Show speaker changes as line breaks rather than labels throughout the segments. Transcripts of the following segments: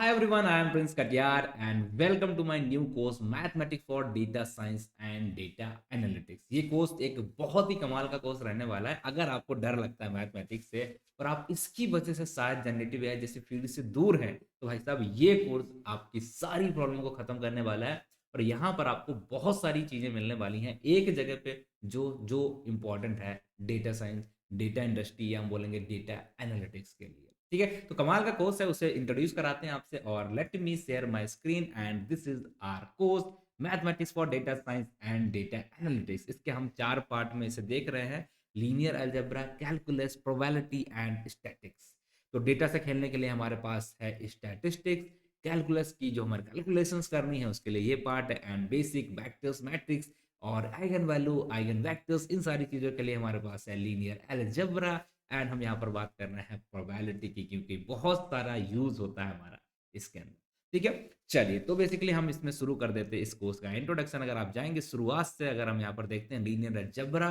Hi everyone, I am Prince Katyar and welcome to my new course Mathematics for Data Science and Data Analytics। ये course एक बहुत ही कमाल का course रहने वाला है। अगर आपको डर लगता है मैथमेटिक्स से और आप इसकी वजह से शायद जनरेटिव एआई जैसी फील्ड से दूर हैं, तो भाई साहब ये कोर्स आपकी सारी प्रॉब्लम को खत्म करने वाला है। और यहाँ पर आपको बहुत सारी चीजें मिलने वाली हैं एक जगह पे जो जो इम्पोर्टेंट है डेटा साइंस, डेटा इंडस्ट्री या हम बोलेंगे डेटा एनालिटिक्स के लिए। ठीक है, तो कमाल का कोर्स है, उसे इंट्रोड्यूस कराते हैं आपसे। और let me share my screen and this is our course mathematics for data science and data analytics. इसके हम 4 पार्ट में इसे देख रहे हैं: linear algebra, calculus, probability and statistics. तो डेटा से खेलने के लिए हमारे पास है स्टैटिस्टिक्स, कैलकुलस की जो हमारे कैलकुलेशंस करनी है उसके लिए ये पार्ट है, एंड बेसिक वेक्टर्स, मैट्रिक्स और आइगन वैल्यू, आइगन वेक्टर्स, इन सारी चीज़ों के लिए हमारे पास है लीनियर अलजेब्रा। एंड हम यहाँ पर बात कर रहे हैं प्रोबेबिलिटी की, क्योंकि बहुत सारा यूज होता है हमारा इसके अंदर। ठीक है, चलिए तो बेसिकली हम इसमें शुरू कर देते हैं इस कोर्स का इंट्रोडक्शन। अगर आप जाएंगे शुरुआत से, अगर हम यहाँ पर देखते हैं लीनियर अलजेब्रा,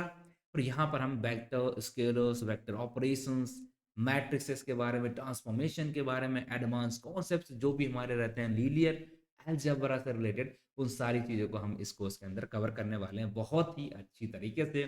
और यहाँ पर हम vector, scalars, vector operations, matrixes के बारे में, ट्रांसफॉर्मेशन के बारे में, एडवांस कॉन्सेप्ट्स जो भी हमारे रहते हैं लीनियर अलजेब्रा से रिलेटेड, उन सारी चीज़ों को हम इस कोर्स के अंदर कवर करने वाले हैं बहुत ही अच्छी तरीके से।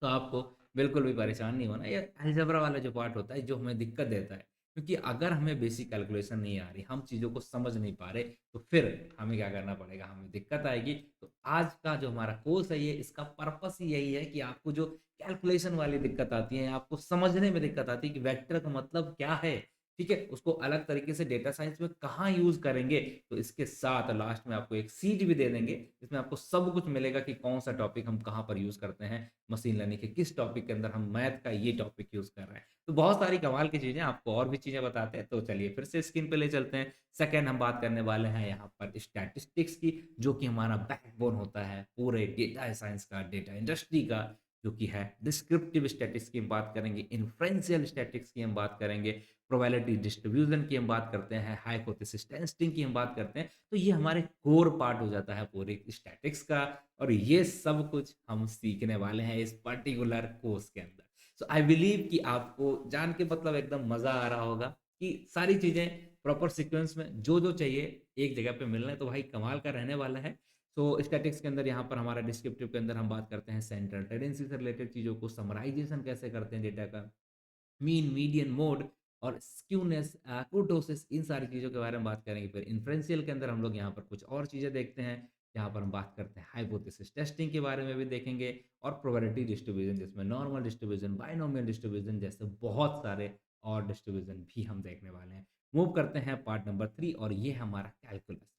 तो आपको बिल्कुल भी परेशान नहीं होना। ये अलजेब्रा वाला जो पार्ट होता है जो हमें दिक्कत देता है, क्योंकि अगर हमें बेसिक कैलकुलेशन नहीं आ रही, हम चीज़ों को समझ नहीं पा रहे, तो फिर हमें क्या करना पड़ेगा, हमें दिक्कत आएगी। तो आज का जो हमारा कोर्स है, ये इसका पर्पस ही यही है कि आपको जो कैलकुलेशन वाली दिक्कत आती है, आपको समझने में दिक्कत आती है कि वेक्टर का मतलब क्या है, ठीक है, उसको अलग तरीके से डेटा साइंस में कहाँ यूज करेंगे। तो इसके साथ लास्ट में आपको एक सीट भी दे देंगे, इसमें आपको सब कुछ मिलेगा कि कौन सा टॉपिक हम कहाँ पर यूज करते हैं, मशीन लर्निंग के किस टॉपिक के अंदर हम मैथ का ये टॉपिक यूज कर रहे हैं। तो बहुत सारी कमाल की चीजें, आपको और भी चीजें बताते हैं। तो चलिए फिर से स्क्रीन पे ले चलते हैं। सेकंड हम बात करने वाले हैं यहाँ पर स्टैटिस्टिक्स की, जो कि हमारा बैकबोन होता है पूरे डेटा साइंस का, डेटा इंडस्ट्री का, जो कि है डिस्क्रिप्टिव स्टैटिस्टिक्स की हम बात करेंगे, इन्फ्रेंशियल स्टैटिस्टिक्स की हम बात करेंगे, प्रोबेबिलिटी डिस्ट्रीब्यूशन की हम बात करते हैं, हाइपोथेसिस टेस्टिंग की हम बात करते हैं। तो ये हमारे कोर पार्ट हो जाता है पूरे स्टैटिक्स का। और ये सब कुछ हम सीखने वाले हैं इस पर्टिकुलर कोर्स के अंदर। सो आई बिलीव कि आपको जान के मतलब एकदम मजा आ रहा होगा कि सारी चीजें प्रॉपर सीक्वेंस में जो जो चाहिए एक जगह पे मिल रहे हैं। तो भाई कमाल का रहने वाला है। सो स्टैटिक्स के अंदर यहाँ पर हमारा डिस्क्रिप्टिव के अंदर हम बात करते हैं सेंट्रल टेंडेंसी से रिलेटेड चीजों को, समराइजेशन कैसे करते हैं डेटा का, मीन, मीडियन, मोड और स्क्यूनेस, कुर्टोसिस, इन सारी चीज़ों के बारे में बात करेंगे। फिर इन्फ्रेंशियल के अंदर हम लोग यहाँ पर कुछ और चीज़ें देखते हैं, यहाँ पर हम बात करते हैं हाइपोथेसिस टेस्टिंग के बारे में भी देखेंगे, और प्रोबेबिलिटी डिस्ट्रीब्यूशन जिसमें नॉर्मल डिस्ट्रीब्यूशन, बाइनोमियल डिस्ट्रीब्यूशन जैसे बहुत सारे और डिस्ट्रीब्यूशन भी हम देखने वाले हैं। मूव करते हैं पार्ट नंबर 3, और ये है हमारा कैलकुलस।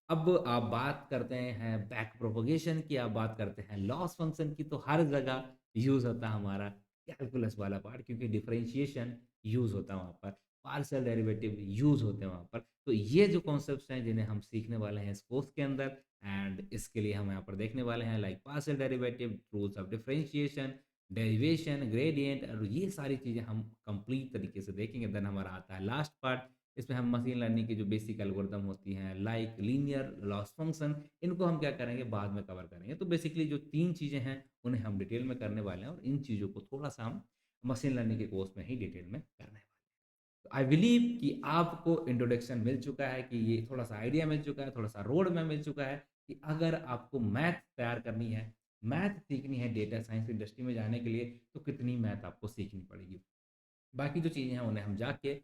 अब आप बात करते हैं बैक प्रोपोगेशन की, आप बात करते हैं लॉस फंक्शन की, तो हर जगह यूज होता है हमारा कैलकुलस वाला पार्ट, क्योंकि डिफरेंशिएशन यूज होता है वहाँ पर, पार्शियल डेरिवेटिव यूज होते हैं वहाँ पर। तो ये जो कॉन्सेप्ट्स हैं जिन्हें हम सीखने वाले हैं इस कोर्स के अंदर, एंड इसके लिए हम यहाँ पर देखने वाले हैं like partial derivative, rules of differentiation, derivation, gradient, और ये सारी चीज़ें हम कंप्लीट तरीके से देखेंगे। देन हमारा आता है लास्ट पार्ट, इसमें हम मशीन लर्निंग की जो बेसिक एल्गोरिदम होती हैं लाइक लीनियर, लॉस फंक्शन, इनको हम क्या करेंगे, बाद में कवर करेंगे। तो बेसिकली जो 3 चीज़ें हैं उन्हें हम डिटेल में करने वाले हैं, और इन चीज़ों को थोड़ा सा हम मशीन लर्निंग के कोर्स में ही डिटेल में करने वाले हैं। तो आई बिलीव कि आपको इंट्रोडक्शन मिल चुका है, कि ये थोड़ा सा आइडिया मिल चुका है, थोड़ा सा रोड मैप मिल चुका है कि अगर आपको मैथ तैयार करनी है, मैथ सीखनी है डेटा साइंस इंडस्ट्री में जाने के लिए, तो कितनी मैथ आपको सीखनी पड़ेगी। बाकी जो चीज़ें हैं उन्हें हम जाके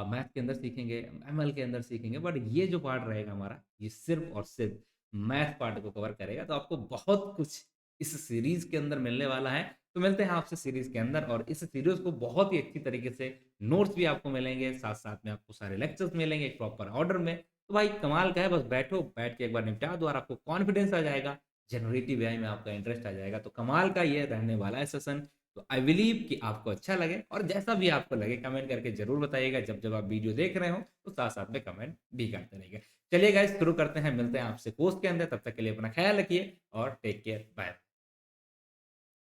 मैथ के अंदर सीखेंगे, एमएल के अंदर सीखेंगे, बट ये जो पार्ट रहेगा हमारा, ये सिर्फ और सिर्फ मैथ पार्ट को कवर करेगा। तो आपको बहुत कुछ इस सीरीज के अंदर मिलने वाला है। तो मिलते हैं आपसे सीरीज के अंदर, और इस सीरीज को बहुत ही अच्छी तरीके से नोट्स भी आपको मिलेंगे, साथ साथ में आपको सारे लेक्चर्स मिलेंगे एक प्रॉपर ऑर्डर में। तो भाई कमाल का है, बस बैठो, बैठ के एक बार निपटा दो और आपको कॉन्फिडेंस आ जाएगा, जनरेटिव एआई में आपका इंटरेस्ट आ जाएगा। तो कमाल का ये रहने वाला है सेशन। तो आई बिलीव कि आपको अच्छा लगे, और जैसा भी आपको लगे कमेंट करके जरूर बताइएगा। जब जब आप वीडियो देख रहे हो तो साथ साथ में कमेंट भी करते रहिएगा। चलिए गाइस शुरू करते हैं, मिलते हैं आपसे कोर्स के अंदर। तब तक के लिए अपना ख्याल रखिए और टेक केयर, बाय।